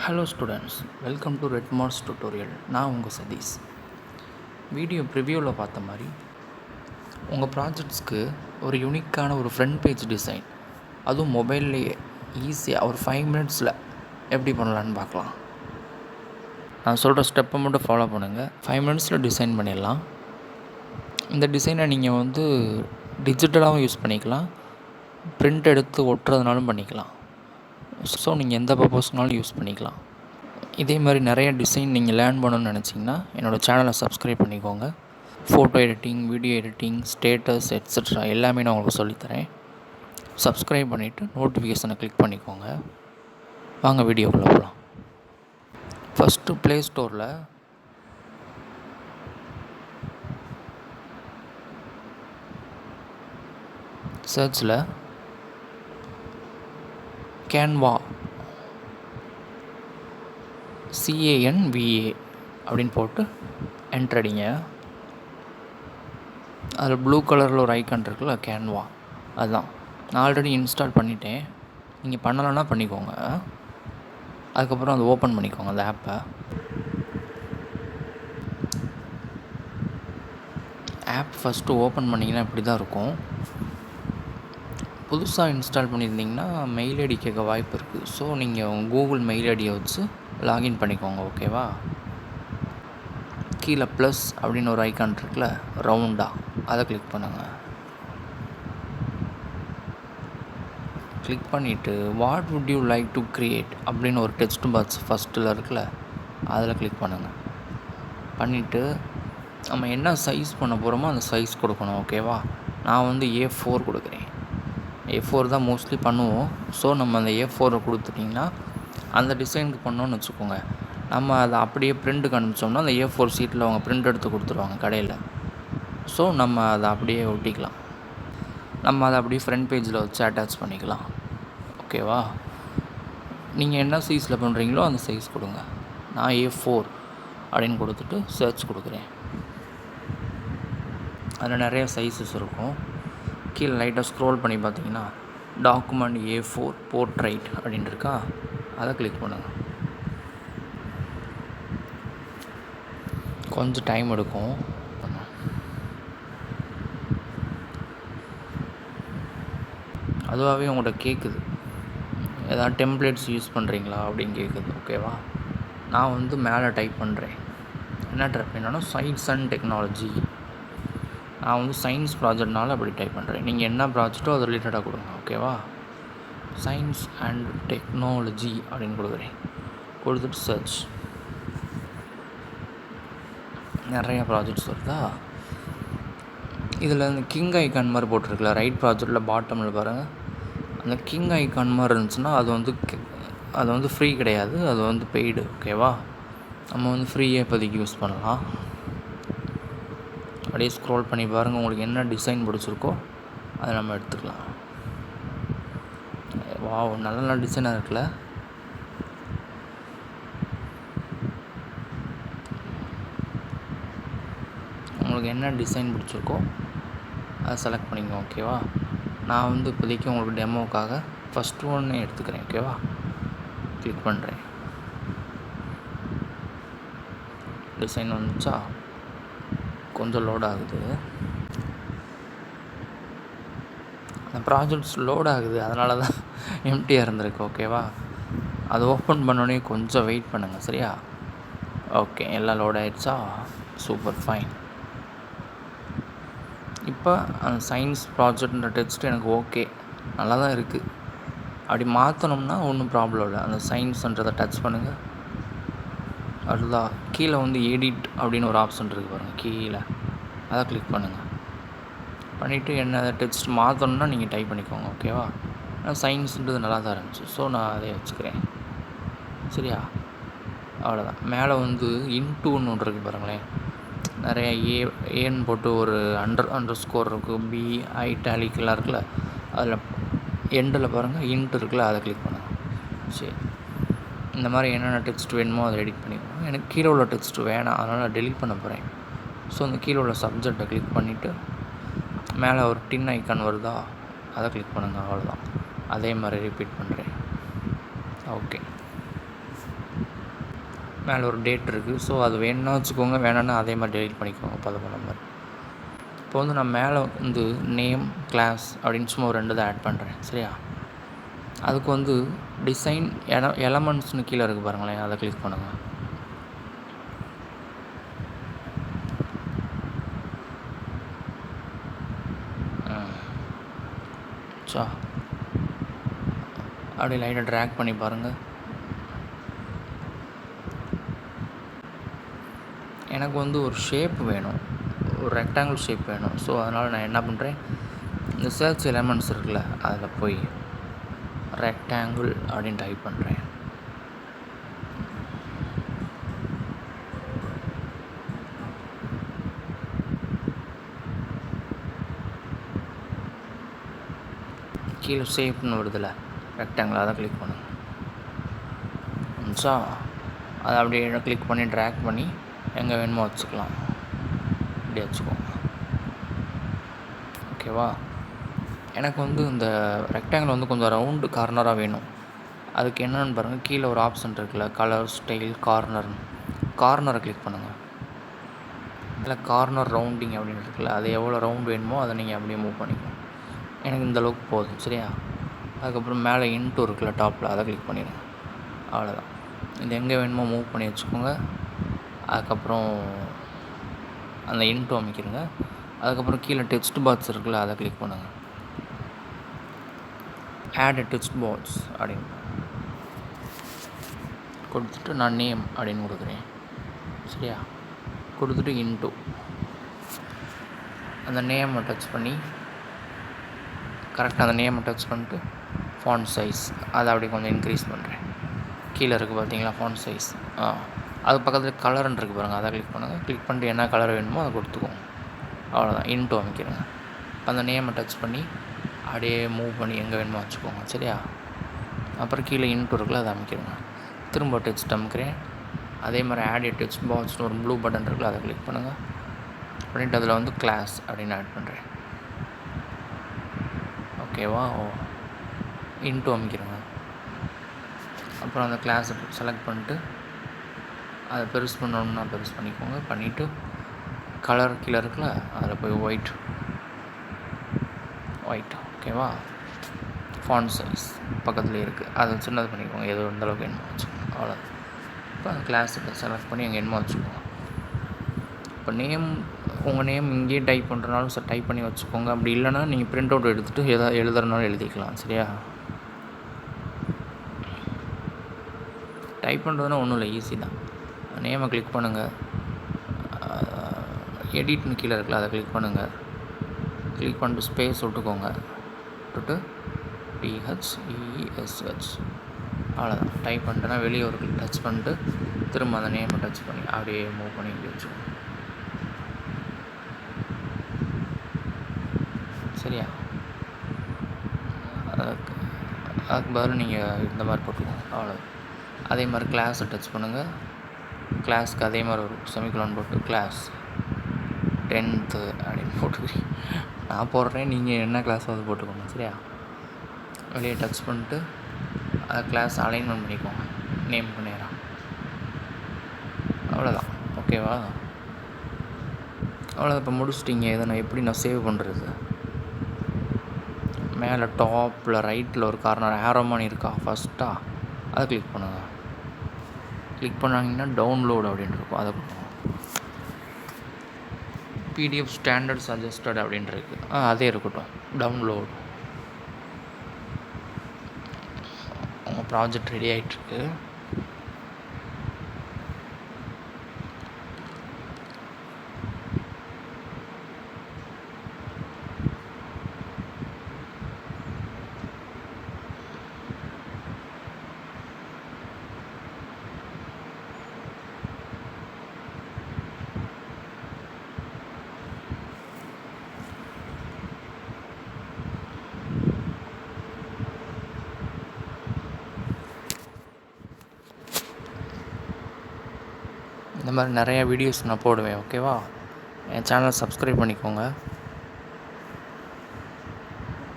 Hello students, welcome to Redmars tutorial. நான் உங்கள் Satish. Video ப்ரிவியூவில் பார்த்த மாதிரி உங்கள் ப்ராஜெக்ட்ஸ்க்கு ஒரு யூனிக்கான ஒரு ஃப்ரண்ட் பேஜ் டிசைன், அதுவும் மொபைல்லையே ஈஸியாக ஒரு 5 மினிட்ஸில் எப்படி பண்ணலான்னு பார்க்கலாம். நான் சொல்கிற ஸ்டெப்பை மட்டும் ஃபாலோ பண்ணுங்கள். 5 மினிட்ஸில் டிசைன் பண்ணிடலாம். இந்த டிசைனை நீங்கள் டிஜிட்டலாகவும் யூஸ் பண்ணிக்கலாம், பிரிண்ட் எடுத்து ஒட்டுறதுனாலும் பண்ணிக்கலாம். ஸோ நீங்கள் எந்த பர்பஸ்னாலும் யூஸ் பண்ணிக்கலாம். இதே மாதிரி நிறைய டிசைன் நீங்கள் லேர்ன் பண்ணணும்னு நினச்சிங்கன்னா என்னோடய சேனலை சப்ஸ்கிரைப் பண்ணிக்கோங்க. Photo editing, video editing, status etcetera எல்லாமே நான் உங்களுக்கு சொல்லித்தரேன். சப்ஸ்கிரைப் பண்ணிவிட்டு நோட்டிஃபிகேஷனை கிளிக் பண்ணிக்கோங்க. வாங்க வீடியோக்குள்ளே போகலாம். ஃபஸ்ட்டு ப்ளே ஸ்டோரில் சர்ச்சில் கேன்வா CANVA அப்படின்னு போட்டு என்டர் அடிங்க. அதில் ப்ளூ கலரில் ஒரு ஐக்கான் இருக்குல்ல, கேன்வா, அதுதான். நான் ஆல்ரெடி இன்ஸ்டால் பண்ணிட்டேன். நீங்கள் பண்ணலைன்னா பண்ணிக்கோங்க. அதுக்கப்புறம் அதை ஓப்பன் பண்ணிக்கோங்க, அந்த ஆப்பை. ஆப் ஃபஸ்ட்டு ஓப்பன் பண்ணிங்கன்னா இப்படி தான் இருக்கும். புதுசாக இன்ஸ்டால் பண்ணியிருந்தீங்கன்னா மெயில் ஐடி கேட்க வாய்ப்பு இருக்குது. ஸோ நீங்கள் கூகுள் மெயில் ஐடியை வச்சு லாகின் பண்ணிக்கோங்க, ஓகேவா? கீழே ப்ளஸ் அப்படின்னு ஒரு ஐக்கான் இருக்குல்ல, ரவுண்டாக, அதை கிளிக் பண்ணுங்கள். கிளிக் பண்ணிவிட்டு what would you like to create அப்படின்னு ஒரு டெக்ஸ்ட் பாக்ஸ் ஃபஸ்ட்டில் இருக்குல்ல, அதில் கிளிக் பண்ணுங்கள். பண்ணிவிட்டு நம்ம என்ன சைஸ் பண்ண போகிறோமோ அந்த சைஸ் கொடுக்கணும், ஓகேவா? நான் A4 கொடுக்குறேன். A4 தான் மோஸ்ட்லி பண்ணுவோம். ஸோ நம்ம அந்த A4 கொடுத்துட்டிங்கன்னா அந்த டிசைனுக்கு பண்ணோன்னு வச்சுக்கோங்க, நம்ம அதை அப்படியே பிரிண்ட்டுக்கு அனுப்பிச்சோம்னா அந்த A4 சீட்டில் அவங்க பிரிண்ட் எடுத்து கொடுத்துருவாங்க கடையில். ஸோ நம்ம அதை அப்படியே ஒட்டிக்கலாம். நம்ம அதை அப்படியே ஃப்ரண்ட் பேஜில் வச்சு அட்டாச் பண்ணிக்கலாம், ஓகேவா? நீங்கள் என்ன சைஸில் பண்ணுறீங்களோ அந்த சைஸ் கொடுங்க. நான் A4 அப்படின்னு கொடுத்துட்டு சர்ச் கொடுக்குறேன். அதில் நிறைய சைஸஸ் இருக்கும். கீழே லைட்டாக ஸ்க்ரோல் பண்ணி பார்த்தீங்கன்னா டாக்குமெண்ட் A4 போர்ட்ரைட் அப்படின்னு இருக்கா, அதை கிளிக் பண்ணுங்கள். கொஞ்சம் டைம் எடுக்கும். அதுவாகவே உங்கள்கிட்ட கேட்குது, ஏதாவது டெம்ப்ளேட்ஸ் யூஸ் பண்ணுறீங்களா அப்படின்னு கேட்குது, ஓகேவா? நான் மேலே டைப் பண்ணுறேன். என்ன டைப் பண்ணேன்னா சயின்ஸ் அண்ட் டெக்னாலஜி. நான் சயின்ஸ் ப்ராஜெக்ட்னால அப்படி டைப் பண்ணுறேன். நீங்கள் என்ன ப்ராஜெக்டோ அது ரிலேட்டடாக கொடுங்க, ஓகேவா? சயின்ஸ் அண்ட் டெக்னாலஜி அப்படின்னு கொடுக்குறேன். கொடுத்துட்டு சர்ச். நிறையா ப்ராஜெக்ட்ஸ் வருதா? இதில் அந்த கிங் ஐக்கான் மாதிரி போட்டிருக்குல்ல, ரைட் ப்ராஜெக்டில் பாட்டமில் பாருங்கள். அந்த கிங் ஐக்கான் மாதிரி இருந்துச்சுன்னா அது ஃப்ரீ கிடையாது, அது பெய்டு, ஓகேவா? நம்ம ஃப்ரீயாக இப்போதைக்கு யூஸ் பண்ணலாம். அப்படியே ஸ்க்ரோல் பண்ணி பாருங்கள், உங்களுக்கு என்ன டிசைன் பிடிச்சிருக்கோ அதை நம்ம எடுத்துக்கலாம். வாவ், நல்ல நல்ல டிசைனாக இருக்குல்ல. உங்களுக்கு என்ன டிசைன் பிடிச்சிருக்கோ அதை செலக்ட் பண்ணிங்க, ஓகேவா? நான் இப்போதைக்கு உங்களுக்கு டெமோக்காக ஃபஸ்ட்டு ஒன்று எடுத்துக்கிறேன், ஓகேவா? கிளிக் பண்ணுறேன். டிசைன் வந்துச்சா? கொஞ்சம் லோட் ஆகுது. அந்த ப்ராஜெக்ட்ஸ் லோட் ஆகுது, அதனால தான் எம்டியாக இருந்திருக்கு, ஓகேவா? அது ஓப்பன் பண்ணோடனே கொஞ்சம் வெயிட் பண்ணுங்கள், சரியா? ஓகே, எல்லாம் லோட் ஆகிடுச்சா? Super, fine. இப்போ அந்த சயின்ஸ் ப்ராஜெக்ட்ன்ற டெக்ஸ்ட் எனக்கு ஓகே, நல்லா தான் இருக்குது. அப்படி மாற்றணும்னா ஒன்றும் ப்ராப்ளம் இல்லை. அந்த சயின்ஸ்ன்றதை டச் பண்ணுங்கள். அதுதான் கீழே எடிட் அப்படின்னு ஒரு ஆப்ஷன் இருக்குது பாருங்கள், கீழே அதை கிளிக் பண்ணுங்கள். பண்ணிவிட்டு என்ன டெக்ஸ்ட் மாற்றணுன்னா நீங்கள் டைப் பண்ணிக்கோங்க, ஓகேவா? சயின்ஸுன்றது நல்லா தான் இருந்துச்சு, ஸோ நான் அதை வச்சுக்கிறேன், சரியா? அவ்வளோதான். மேலே இன்டூன்னு ஒன்று இருக்குது பாருங்களேன், நிறைய ஏன்னு போட்டு ஒரு அண்டர் ஸ்கோர் இருக்குது, பி ஐட்டாலிக்கெல்லாம் இருக்குல்ல, அதில் எண்டில் பாருங்கள் இன்ட்டு இருக்குல்ல, அதை கிளிக் பண்ணுங்கள். சரி, இந்த மாதிரி என்னென்ன டெக்ஸ்ட் வேணுமோ அதை எடிட் பண்ணிக்கோங்க. எனக்கு கீழே உள்ள டெக்ஸ்ட் வேணாம், அதனால் நான் டெலிட் பண்ண போகிறேன். ஸோ அந்த கீழே உள்ள சப்ஜெக்டை கிளிக் பண்ணிவிட்டு மேலே ஒரு டின் ஐக்கான் வருதா, அதை கிளிக் பண்ணுங்கள். அவ்வளோதான். அதே மாதிரி ரிப்பீட் பண்ணுறேன். ஓகே. மேலே ஒரு டேட் இருக்குது. ஸோ அது வேணும்னா வச்சுக்கோங்க, வேணும்னா அதே மாதிரி டெலிட் பண்ணிக்கோங்க பதப்ப நம்பர். இப்போ வந்து நான் மேலே வந்து நேம், கிளாஸ் அப்படின்னு சும்மா ஒரு 2 தான் ஆட் பண்ணுறேன். சரியா? அதுக்கு வந்து டிசைன் எலமெண்ட்ஸ்னு கீழே இருக்குது பாருங்களேன், அதை கிளிக் பண்ணுங்கள். அப்படியே லைட்டாக ட்ராக் பண்ணி பாருங்கள். எனக்கு வந்து ஒரு ஷேப் வேணும், ஒரு ரெக்டாங்கிள் ஷேப் வேணும். ஸோ அதனால் நான் என்ன பண்ணுறேன், இந்த சர்ச் எலமெண்ட்ஸ் இருக்குல்ல, அதில் போய் ரெக்டாங்கிள் அப்படின்னு டைப் பண்ணுறேன். கீழே ஷேப்னு வருதில்ல, ரெக்டாங்கிள், அதை கிளிக் பண்ணுங்கள். ஸோ அதை அப்படியே கிளிக் பண்ணி ட்ராக் பண்ணி எங்கே வேணுமோ வச்சுக்கலாம். இப்படி வச்சுக்கோங்க. ஓகேவா? எனக்கு வந்து இந்த ரெக்டாங்கிள் வந்து கொஞ்சம் ரவுண்டு கார்னராக வேணும். அதுக்கு என்னென்னு பாருங்கள், கீழே ஒரு ஆப்ஷன் இருக்குல்ல, கலர், ஸ்டைல், கார்னர்னு. கார்னரை கிளிக் பண்ணுங்கள். இல்லை கார்னர் ரவுண்டிங் அப்படின்னு இருக்குல்ல, அது எவ்வளோ ரவுண்ட் வேணுமோ அதை நீங்கள் அப்படியே மூவ் பண்ணிக்கணும். எனக்கு இந்த அளவுக்கு போதும். சரியா? அதுக்கப்புறம் மேலே இன்ட்டு இருக்குல்ல டாப்பில், அதை கிளிக் பண்ணிடுங்க. அவ்வளோதான். இது எங்கே வேணுமோ மூவ் பண்ணி வச்சுக்கோங்க. அதுக்கப்புறம் அந்த இன்ட்டு அமைக்கிடுங்க. அதுக்கப்புறம் கீழே டெக்ஸ்ட் பாக்ஸ் இருக்குல்ல, அதை கிளிக் பண்ணுங்கள். ஆட் டெக்ஸ்ட் பாக்ஸ் அப்படின்னு கொடுத்துட்டு நான் நேம் அப்படின்னு கொடுக்குறேன். சரியா? கொடுத்துட்டு இன்ட்டு அந்த நேமை டச் பண்ணி கரெக்டாக அந்த நேமை டச் பண்ணிட்டு ஃபாண்ட் சைஸ் அதை அப்படி கொஞ்சம் இன்க்ரீஸ் பண்ணுறேன். கீழே இருக்குது பார்த்தீங்களா ஃபாண்ட் சைஸ், அது பக்கத்தில் கலர்ன்னு இருக்குது பாருங்கள், அதை கிளிக் பண்ணுங்கள். கிளிக் பண்ணிட்டு என்ன கலர் வேணுமோ அதை கொடுத்துக்கோங்க. அவ்வளோதான். இன்ட்டு அமைக்கிறேங்க. அந்த நேமை டச் பண்ணி அப்படியே மூவ் பண்ணி எங்கே வேணுமோ வச்சுக்கோங்க. சரியா? அப்புறம் கீழே இன்ட்டு இருக்குல்ல, அதை அமைக்கிறேங்க. திரும்ப டெக்ஸ்ட் அமைக்கிறேன். அதே மாதிரி ஆட் டெக்ஸ்ட் பாக்ஸ்னு ஒரு ப்ளூ பட்டன் இருக்குல்ல, அதை கிளிக் பண்ணுங்கள். பண்ணிவிட்டு அதில் வந்து கிளாஸ் அப்படின்னு ஆட் பண்ணுறேன். ஓகேவா? இன்ட்டு அமைக்கிறேங்க. அப்புறம் அந்த கிளாஸை செலக்ட் பண்ணிட்டு அதை பெருசு பண்ணணுன்னா பெருசு பண்ணிக்கோங்க. பண்ணிவிட்டு கலர் கீழே இருக்குல்ல, அதில் போய் ஒயிட். ஓகேவா? ஃபாண்ட் சைஸ் பக்கத்துலேயே இருக்குது, அதை சின்னது பண்ணிக்கோங்க. ஏதோ இந்தளவுக்கு வேணுமோ வச்சுக்கோங்க. அவ்வளோதான். இப்போ அந்த கிளாஸை செலக்ட் பண்ணி எங்கே என்னமோ வச்சுக்கோங்க. இப்போ நேம், உங்கள் நேம் இங்கேயே டைப் பண்ணுறனாலும் டைப் பண்ணி வச்சுக்கோங்க. அப்படி இல்லைனா நீங்கள் பிரிண்ட் அவுட் எடுத்துகிட்டு எதாவது எழுதுறனாலும் எழுதிக்கலாம். சரியா? டைப் பண்ணுறதுனா ஒன்றும் இல்லை, ஈஸி தான். நேமை கிளிக் பண்ணுங்கள். எடிட்னு கீழே இருக்குல்ல, அதை கிளிக் பண்ணுங்கள். கிளிக் பண்ணிட்டு ஸ்பேஸ் விட்டுக்கோங்க. விட்டுட்டு THESH. அவ்வளோதான். டைப் பண்ணிட்டேன்னா வெளியே ஒரு டச் பண்ணிட்டு திரும்ப அந்த நேமை டச் பண்ணி அப்படியே மூவ் பண்ணி இப்படி வச்சுக்கோங்க. சரியா? அதுக்கு பதில் நீங்கள் இந்த மாதிரி போட்டுக்கோங்க. அவ்வளோதான். அதே மாதிரி கிளாஸை டச் பண்ணுங்கள். கிளாஸ்க்கு அதே மாதிரி ஒரு செமிகோலன் போட்டு கிளாஸ் 10th அப்படின்னு போட்டுக்கிறீங்க. நான் போடுறேன், நீங்கள் என்ன கிளாஸோ அது போட்டுக்கோங்க. சரியா? வெளியே டச் பண்ணிட்டு கிளாஸ் அலைன்மெண்ட் பண்ணிக்கோங்க நேமுக்கு நேராக. அவ்வளோதான். ஓகேவா? அவ்வளோதான். இப்போ முடிச்சிட்டிங்க. இதை நான் எப்படி நான் சேவ் பண்ணுறது? மேலே டாப்பில் ரைட்டில் ஒரு கார்னர் ஆரோமானி இருக்கா ஃபஸ்ட்டாக, அதை கிளிக் பண்ணுங்கள். கிளிக் பண்ணாங்கன்னா டவுன்லோட் அப்படின்னு இருக்கும், அதை கொடுக்கணும். PDF ஸ்டாண்டர்ட் சஜஸ்டட் அப்படின்னு இருக்குது, அதே இருக்கட்டும். டவுன்லோட். உங்கள் ப்ராஜெக்ட் ரெடி ஆகிட்டுருக்கு. இந்த மாதிரி நிறையா வீடியோஸ் நான் போடுவேன். ஓகேவா? என் சேனலை சப்ஸ்கிரைப் பண்ணிக்கோங்க.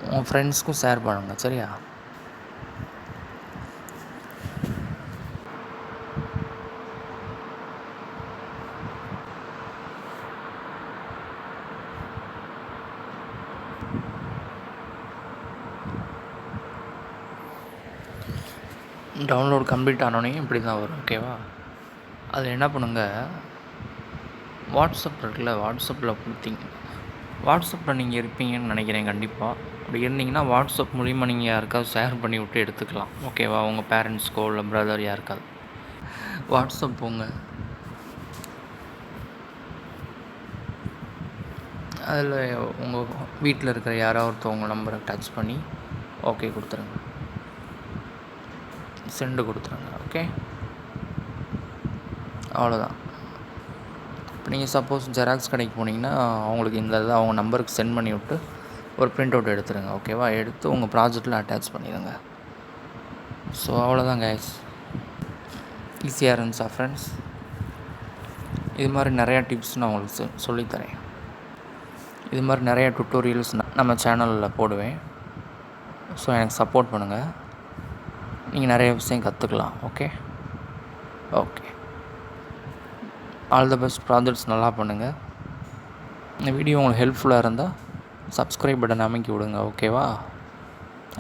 உங்கள் ஃப்ரெண்ட்ஸ்க்கும் ஷேர் பண்ணுங்கள். சரியா? டவுன்லோட் கம்ப்ளீட் ஆனோடனே இப்படி தான் வரும். ஓகேவா? அதில் என்ன பண்ணுங்கள், வாட்ஸ்அப் இருக்குல்ல, வாட்ஸ்அப்பில் கொடுத்தீங்க. வாட்ஸ்அப்பில் நீங்கள் இருப்பீங்கன்னு நினைக்கிறேன் கண்டிப்பாக. அப்படி இருந்தீங்கன்னா வாட்ஸ்அப் மூலிமா நீங்கள் யாருக்காவது ஷேர் பண்ணி விட்டு எடுத்துக்கலாம். ஓகேவா? உங்கள் பேரண்ட்ஸ்க்கோ இல்லை பிரதர் யாருக்காவது வாட்ஸ்அப் போங்க. அதில் உங்கள் வீட்டில் இருக்கிற யாராவது ஒருத்தவங்க நம்பரை டச் பண்ணி ஓகே கொடுத்துருங்க, சென்டு கொடுத்துருங்க. ஓகே, அவ்வளோதான். இப்போ நீங்கள் சப்போஸ் ஜெராக்ஸ் கடைக்கு போனீங்கன்னா அவங்களுக்கு இந்த இதை அவங்க நம்பருக்கு சென்ட் பண்ணி விட்டு ஒரு பிரிண்ட் அவுட் எடுத்துருங்க. ஓகேவா? எடுத்து உங்கள் ப்ராஜெக்டில் அட்டாச் பண்ணிடுங்க. ஸோ அவ்வளோதான் கைஸ். ஈஸியாக இருந்துச்சா ஃப்ரெண்ட்ஸ்? இது மாதிரி நிறையா டிப்ஸ் நான் உங்களுக்கு சொல்லித்தரேன். இது மாதிரி நிறையா டுட்டோரியல்ஸ் நம்ம சேனலில் போடுவேன். ஸோ எனக்கு சப்போர்ட் பண்ணுங்கள், நீங்கள் நிறைய விஷயம் கற்றுக்கலாம். Okay okay, all the best. Projects நல்லா பண்ணுங்கள். இந்த வீடியோ உங்களுக்கு ஹெல்ப்ஃபுல்லாக இருந்தால் சப்ஸ்கிரைப் பட்டன் அமைக்கி விடுங்க. ஓகேவா?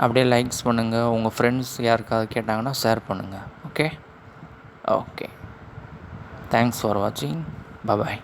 அப்படியே லைக்ஸ் பண்ணுங்கள். உங்கள் ஃப்ரெண்ட்ஸ் யாருக்காவது கேட்டாங்கன்னா ஷேர் பண்ணுங்கள். ஓகே ஓகே, தேங்க்ஸ் ஃபார் வாட்சிங். பாய்.